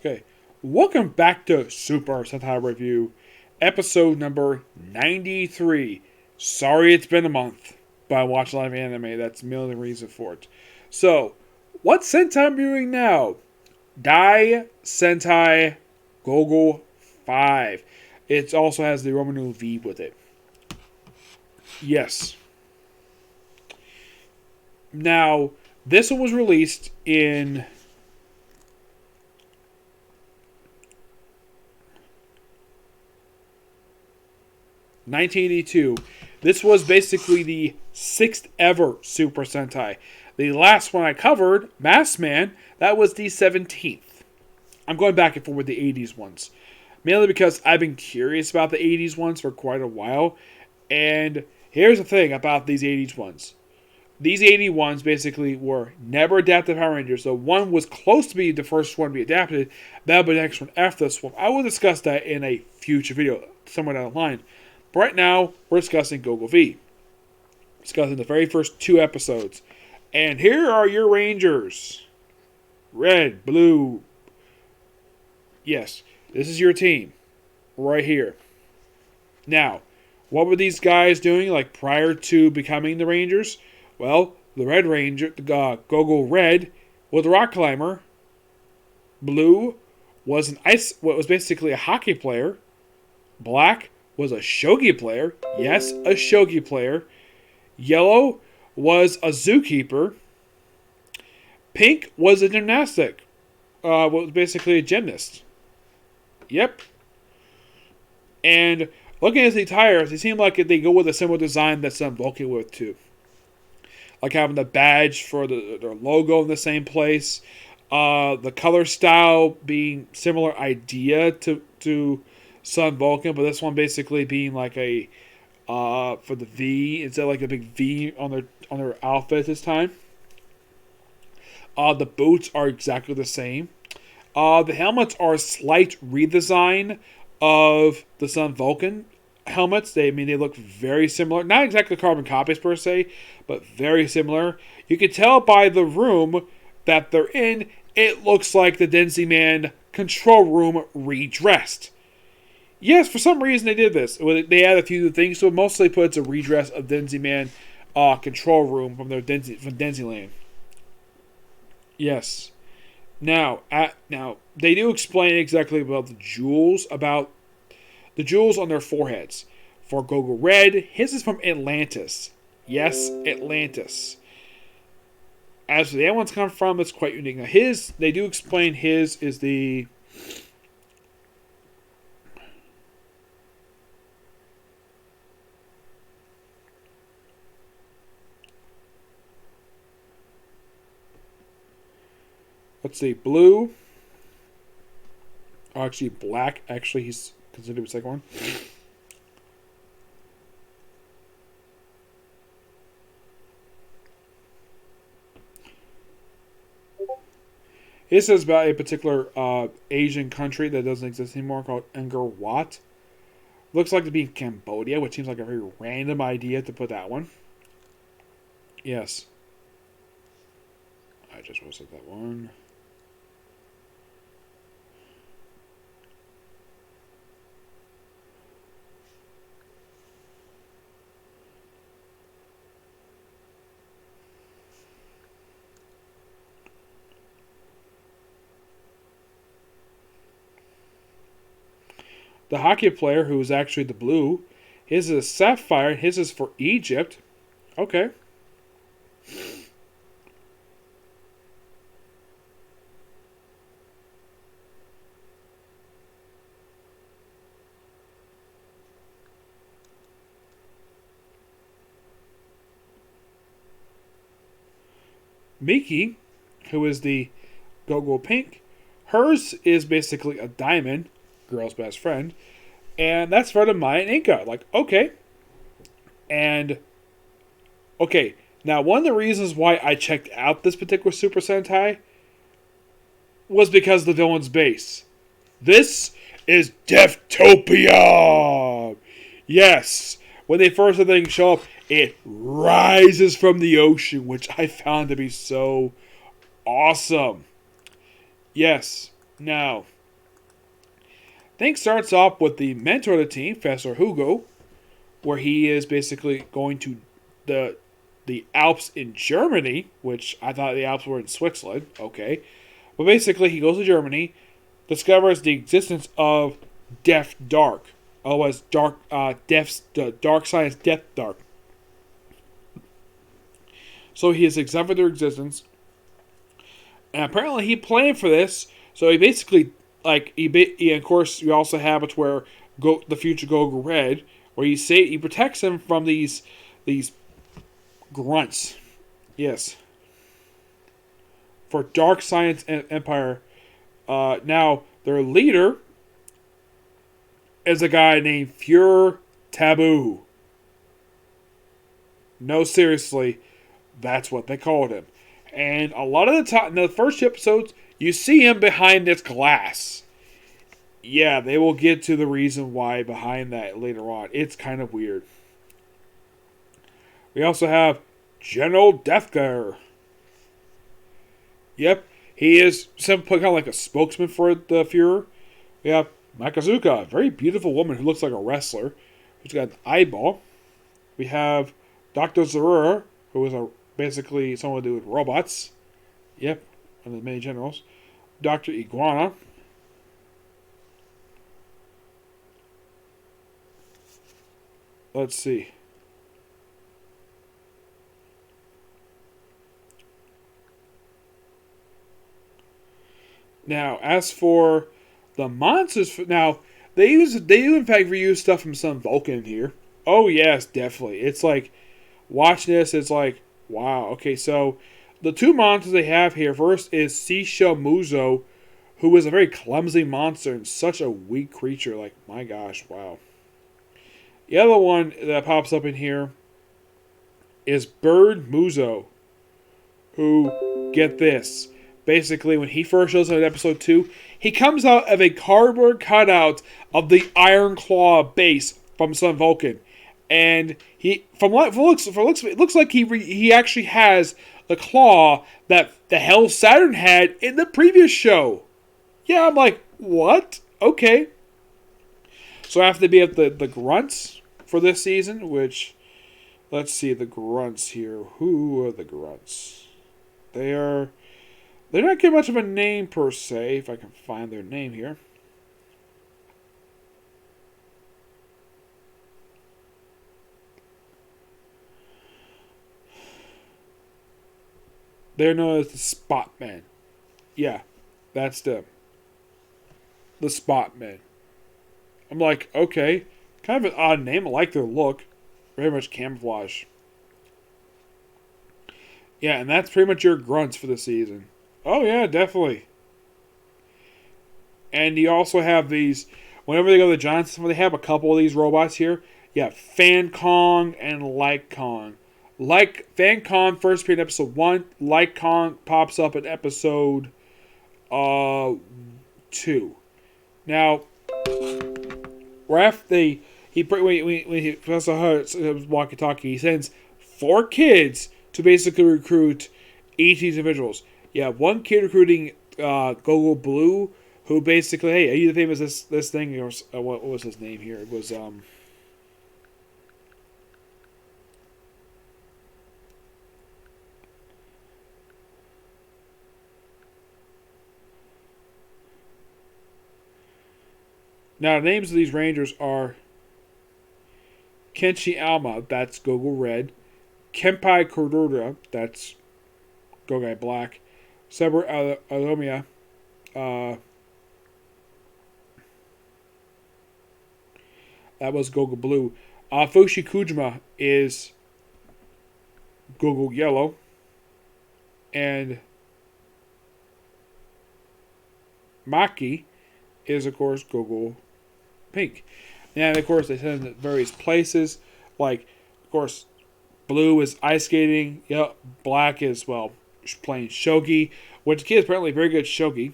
Okay, welcome back to Super Sentai Review, episode number 93. Sorry it's been a month, but I watch a lot of anime. That's mainly the reason for it. So, what Sentai I'm viewing now? Dai Sentai Goggle-V. It also has the Roman numeral V with it. Yes. Now, this one was released in 1982. This was basically the 6th ever Super Sentai. The last one I covered, Mass Man, that was the 17th. I'm going back and forth with the 80s ones. Mainly because I've been curious about the 80s ones for quite a while. And here's the thing about these 80s ones. These 80 ones basically were never adapted Power Rangers. So one was close to being the first one to be adapted. That'll be the next one after this one. I will discuss that in a future video somewhere down the line. But right now, we're discussing Goggle-V. Discussing the very first 2 episodes. And here are your Rangers. Red, blue. Yes, this is your team. Right here. Now, what were these guys doing like prior to becoming the Rangers? Well, the Red Ranger, the Goggle Red, was a rock climber. Blue was what was basically a hockey player. Black was a shogi player. Yes, a shogi player. Yellow was a zookeeper. Pink was a gymnastic. Was basically a gymnast. Yep. And looking at the tires, they seem like they go with a similar design that some Vulcan with too. Like having the badge for their logo in the same place. The color style being similar idea to Sun Vulcan, but this one basically being like a for the V instead of like a big V on their outfit this time. The boots are exactly the same. The helmets are a slight redesign of the Sun Vulcan helmets. They look very similar. Not exactly carbon copies per se, but very similar. You can tell by the room that they're in, it looks like the Density Man control room redressed. Yes, for some reason they did this. They added a few things, so mostly put it's a redress of Density Man control room from Density Land. Yes. Now they do explain exactly about the jewels on their foreheads. For Goggle Red, his is from Atlantis. Yes, Atlantis. As for the other ones come from, it's quite unique. Now they do explain his is the let's see, blue. Oh, actually, black. Actually, he's considered the second one. This is about a particular Asian country that doesn't exist anymore called Angkor Wat. Looks like to be in Cambodia, which seems like a very random idea to put that one. Yes. I just want to set that one. The hockey player, who is actually the blue, his is sapphire, his is for Egypt. Okay. Miki, who is the Goggle Pink, hers is basically a diamond, girl's best friend, and that's for the Maya and Inca. Like, okay. And, okay, now one of the reasons why I checked out this particular Super Sentai was because of the villain's base. This is Deftopia! Yes, when they first show up, it rises from the ocean, which I found to be so awesome. Yes. Now, things starts off with the mentor of the team, Professor Hugo, where he is basically going to the the Alps in Germany, which I thought the Alps were in Switzerland. Okay, but basically he goes to Germany, discovers the existence of Death Dark, otherwise Dark Science Death Dark. So he has examined their existence, and apparently he planned for this. So he basically of course you also have it where the future Goggle Red, where he protects him from these grunts. Yes, for Dark Science Empire. Now their leader is a guy named Fuhrer Taboo. No, seriously, that's what they called him. And a lot of the time, in the first two episodes, you see him behind this glass. Yeah, they will get to the reason why behind that later on. It's kind of weird. We also have General Deathgar. Yep, he is simply kind of like a spokesman for the Fuhrer. We have Makazuka, a very beautiful woman who looks like a wrestler, who's got an eyeball. We have Dr. Zarur, who is basically someone to do with robots. Yep, one of the many generals. Dr. Iguana. Let's see. Now, as for the monsters, now they do in fact reuse stuff from some Vulcan here. Oh yes, definitely. It's like watching this. It's like wow. Okay, so the two monsters they have here first is Sisha Muzo, who is a very clumsy monster and such a weak creature. Like my gosh, wow. The other one that pops up in here is Bird Muzo, who, get this, basically when he first shows up in episode 2, he comes out of a cardboard cutout of the Iron Claw base from Sun Vulcan. And he, from looks, it looks like he actually has the claw that the Hell Saturn had in the previous show. Yeah, I'm like, what? Okay. So I have to be at the grunts for this season, which, let's see, the grunts here. Who are the grunts? They're not getting much of a name per se, if I can find their name here. They're known as the Spot Men. Yeah, that's the Spot Men. I'm like, okay, kind of an odd name. I like their look. Very much camouflage. Yeah, and that's pretty much your grunts for the season. Oh yeah, definitely. And you also have these, whenever they go to the Giant System, they have a couple of these robots here. You have Fan Kong and Light Kong. Like Fan Kong first appeared in episode 1. Light Kong pops up in episode 2. Now, right after when Professor Hurts was walkie-talkie, he sends 4 kids to basically recruit each of these individuals. You have one kid recruiting Goggle-Blue, who basically, hey, are you the famous this thing? Or what was his name here? It was now the names of these rangers are Kenshi Alma, that's Goggle Red. Kenpai Kuroda, that's Gogai Black. Saber Alomia, that was Goggle Blue. Fushi Kujima is Goggle Yellow. And Maki is, of course, Goggle Pink. And, of course, they send them to various places. Like, of course, Blue is ice skating. Yep. Black is, well, playing shogi, which kid is apparently very good shogi.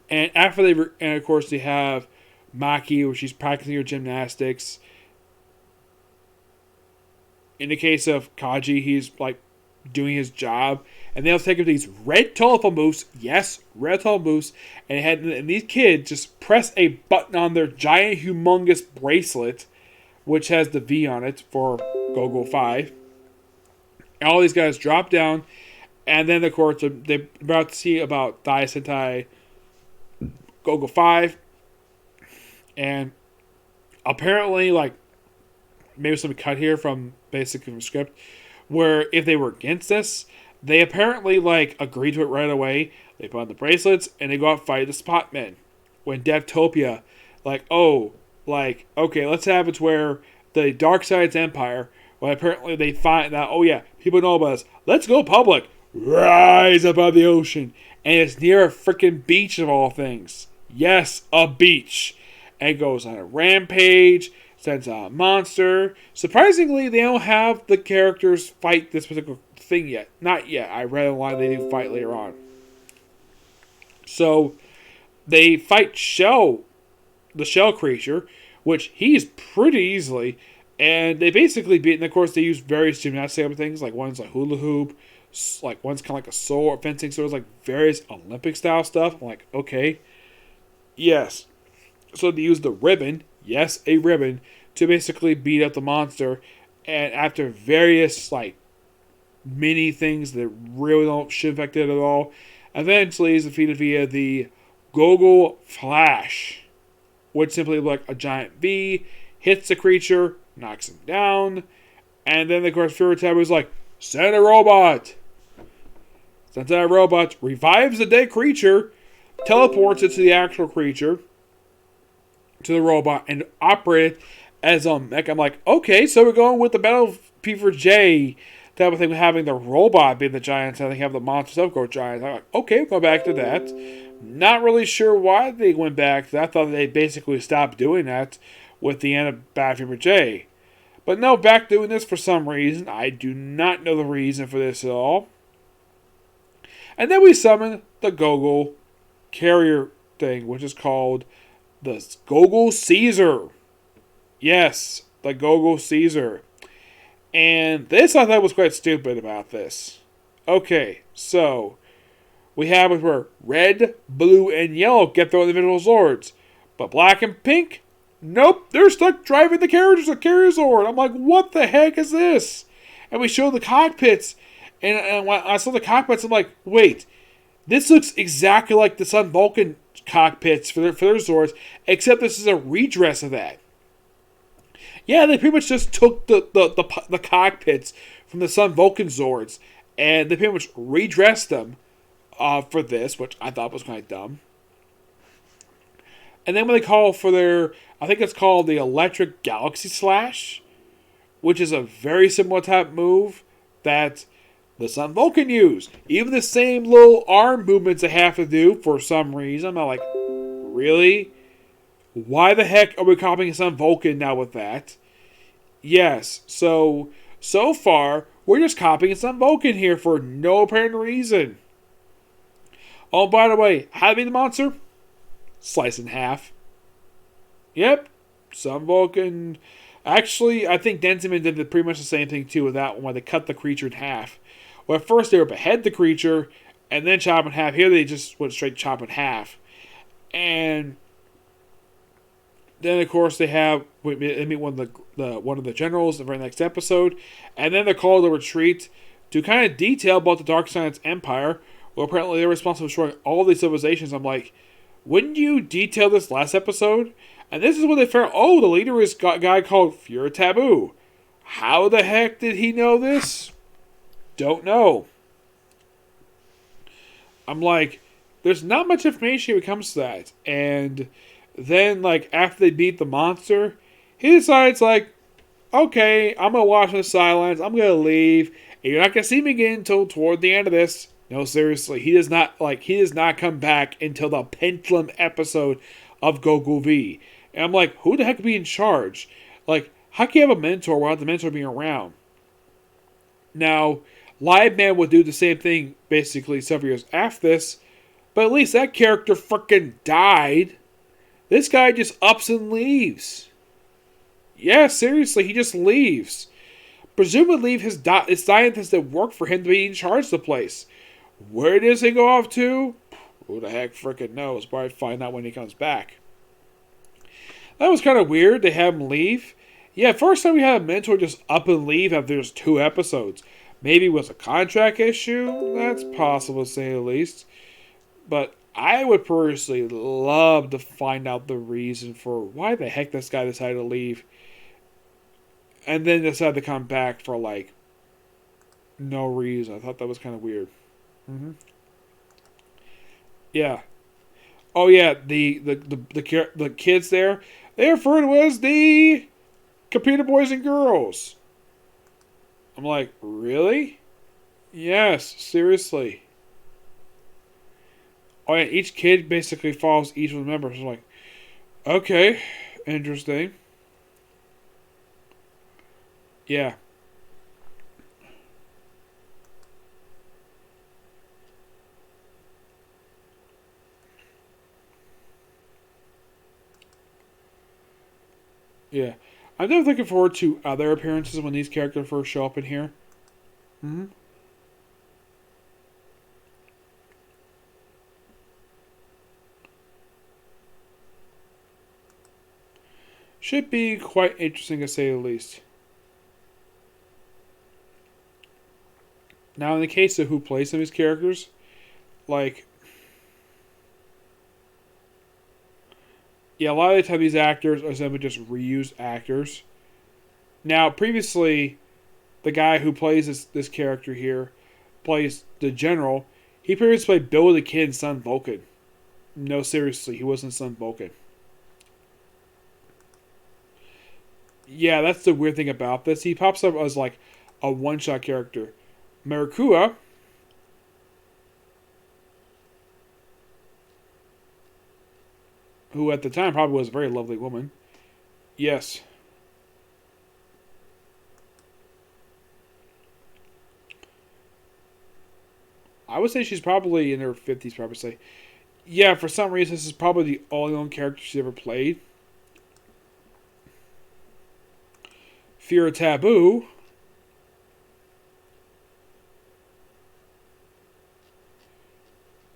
And and of course, they have Maki, where she's practicing her gymnastics. In the case of Kaji, he's like doing his job. and they'll take these red telephone booths, yes, red telephone booths, and these kids just press a button on their giant, humongous bracelet, which has the V on it for Goggle-V. And all these guys drop down, and then, of course, they're about to see about Dai Sentai Goggle-V, and apparently, like, maybe something cut here from basically from script, where if they were against this, they apparently, like, agreed to it right away. They put on the bracelets, and they go out and fight the Spot Men. When Devtopia, like, oh, like, okay, let's have it where the Dark Side's Empire, well, apparently they find that, oh yeah, people know about us. Let's go public. Rise above the ocean. And it's near a freaking beach of all things. Yes, a beach. And it goes on a rampage, sends out a monster. Surprisingly, they don't have the characters fight this particular thing yet. Not yet. I read a line they do fight later on. So, they fight the shell creature, which he's pretty easily, and they basically beat, and of course they use various gymnastic things, like one's like hula hoop, like one's kind of like a sword, fencing swords, like various Olympic style stuff. I'm like, okay, yes. So they use the ribbon, yes, a ribbon, to basically beat up the monster, and after various like mini things that really don't should affect it at all, eventually is defeated via the Goggle Flash, which simply looks like a giant V, hits the creature, knocks him down, and then of course Furutabu is like, send a robot! Sends out a robot, revives the dead creature, teleports it to the actual creature, to the robot, and operate it as a mech. I'm like, okay, so we're going with the Battle Fever J type of thing, with having the robot being the giant, and they have the monster stuff go giant. I'm like, okay, we'll go back to that. Not really sure why they went back to that. I thought they basically stopped doing that with the end of Battle Fever J. But no, back doing this for some reason. I do not know the reason for this at all. And then we summon the Goggle carrier thing, which is called the Goggle Caesar. Yes, the Goggle Caesar. And this I thought was quite stupid about this. Okay, so we have it where red, blue, and yellow get their individual swords. But black and pink, nope, they're stuck driving the carriage, the carrier sword. I'm like, what the heck is this? And we show the cockpits. And when I saw the cockpits, I'm like, wait, this looks exactly like the Sun Vulcan cockpits for their swords, except this is a redress of that. Yeah, they pretty much just took the cockpits from the Sun Vulcan swords, and they pretty much redressed them for this, which I thought was kind of dumb. And then when they call for their, I think it's called the Electric Galaxy Slash, which is a very similar type move that the Sun Vulcan used. Even the same little arm movements they have to do for some reason. I'm like, really? Why the heck are we copying Sun Vulcan now with that? Yes, so far, we're just copying Sun Vulcan here for no apparent reason. Oh, by the way, how to beat the monster? Slice in half. Yep, Sun Vulcan. Actually, I think Denziman did pretty much the same thing too with that one, where they cut the creature in half. Well, at first they would behead the creature and then chop in half. Here they just went straight chop in half. And then, of course, they meet one of the generals in the very next episode, and then they're called to retreat to kind of detail about the Dark Side's Empire. Well, apparently they're responsible for destroying all these civilizations. I'm like, wouldn't you detail this last episode? And this is when they found, oh, the leader is a guy called Furutabu. How the heck did he know this? Don't know. I'm like, there's not much information when it comes to that. And then, like, after they beat the monster, he decides, like, okay, I'm going to watch the silence. I'm going to leave. And you're not going to see me again until toward the end of this. No, seriously. He does not come back until the Pendulum episode of Goggle-V. And I'm like, who the heck would be in charge? Like, how can you have a mentor without the mentor being around? Now, Live Man would do the same thing basically several years after this, but at least that character freaking died. This guy just ups and leaves. Yeah, seriously, he just leaves. Presumably his scientists that work for him to be in charge of the place. Where does he go off to? Who the heck frickin' knows? Probably find out when he comes back. That was kind of weird. They have him leave. Yeah, first time we had a mentor just up and leave after just 2 episodes. Maybe it was a contract issue. That's possible to say the least. But I would personally love to find out the reason for why the heck this guy decided to leave. And then decided to come back for like no reason. I thought that was kind of weird. Mm-hmm. Yeah. Oh yeah, the kids there, they refer to as the computer boys and girls. I'm like, really? Yes, seriously. Oh yeah, each kid basically follows each of the members. I'm like, okay, interesting. Yeah. Yeah. I'm definitely looking forward to other appearances when these characters first show up in here. Mm-hmm. Should be quite interesting to say the least. Now, in the case of who plays some of these characters, like, yeah, a lot of the time these actors are simply just reused actors. Now, previously, the guy who plays this character here plays the general. He previously played Bill the Kid in Son Vulcan. No, seriously, he wasn't Son Vulcan. Yeah, that's the weird thing about this. He pops up as like a one-shot character. Marikua, who at the time probably was a very lovely woman. Yes. I would say she's probably in her 50s, probably say. Yeah, for some reason, this is probably the only known character she's ever played. Fear of Taboo.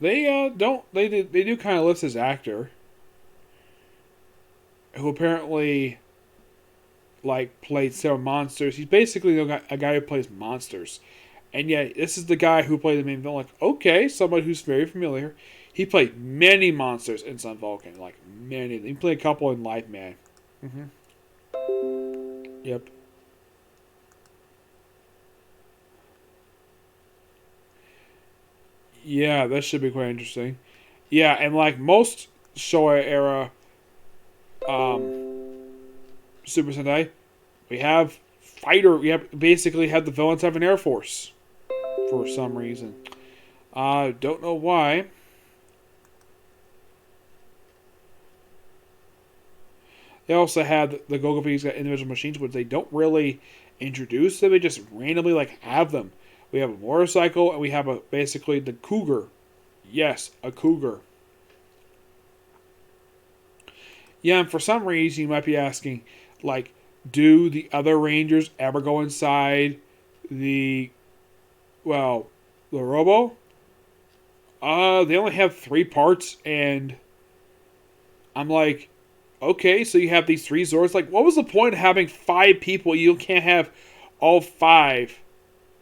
They don't they do kind of list his actor, who apparently like played several monsters. He's basically a guy who plays monsters, and yet this is the guy who played the main villain. Like, okay, somebody who's very familiar. He played many monsters in Sun Vulcan, like many. He played a couple in Light Man. Mm-hmm. Yep. Yeah, that should be quite interesting. Yeah, and like most Showa era Super Sentai, we have fighter. We have basically have the villains have an air force for some reason. Don't know why. They also have the Goggle-V's got individual machines, which they don't really introduce them. They just randomly like have them. We have a motorcycle, and we have a basically the cougar. Yes, a cougar. Yeah, and for some reason you might be asking, like, do the other Rangers ever go inside the well, the Robo? They only have 3 parts, and I'm like, okay, so you have these 3 Zords. Like, what was the point of having 5 people? You can't have all 5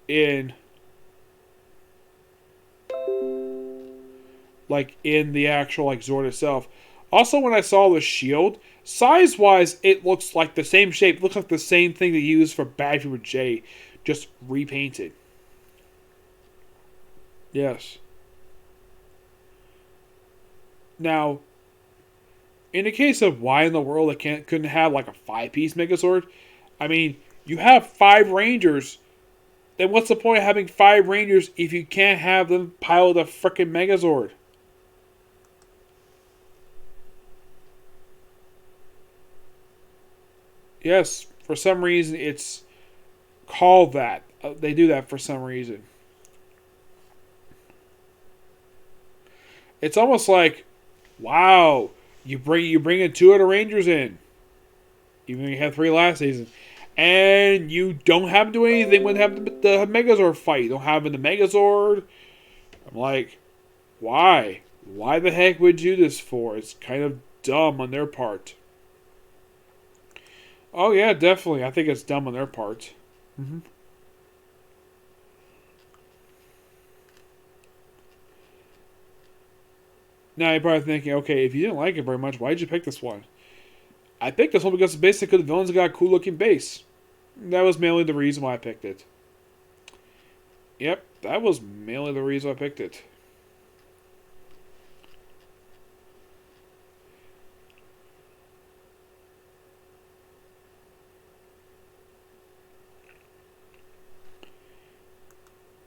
in like in the actual like Zord itself. Also, when I saw the shield, size-wise, it looks like the same shape. It looks like the same thing they used for Bad Fever J, just repainted. Yes. Now, in the case of why in the world they couldn't have like a 5-piece Megazord, I mean, you have 5 Rangers. Then what's the point of having 5 Rangers if you can't have them pilot a frickin' Megazord? Yes, for some reason it's called that. They do that for some reason. It's almost like, wow, you bring in 2 other Rangers in, even though you had 3 last season, and you don't have them do anything when they have the Megazord fight. You don't have them in the Megazord. I'm like, why? Why the heck would you do this for? It's kind of dumb on their part. Oh yeah, definitely. I think it's dumb on their part. Mm-hmm. Now you're probably thinking, okay, if you didn't like it very much, why did you pick this one? I picked this one because basically the villains got a cool looking base. That was mainly the reason why I picked it. Yep, that was mainly the reason I picked it.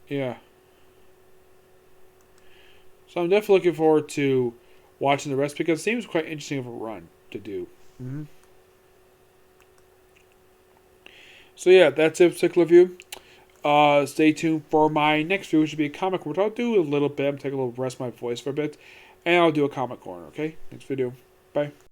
Yeah. So I'm definitely looking forward to watching the rest because it seems quite interesting of a run to do. Mm-hmm. So yeah, that's it for particular review. Stay tuned for my next review, which will be a comic, which I'll do a little bit. I'm taking a little rest of my voice for a bit, and I'll do a comic corner. Okay, next video. Bye.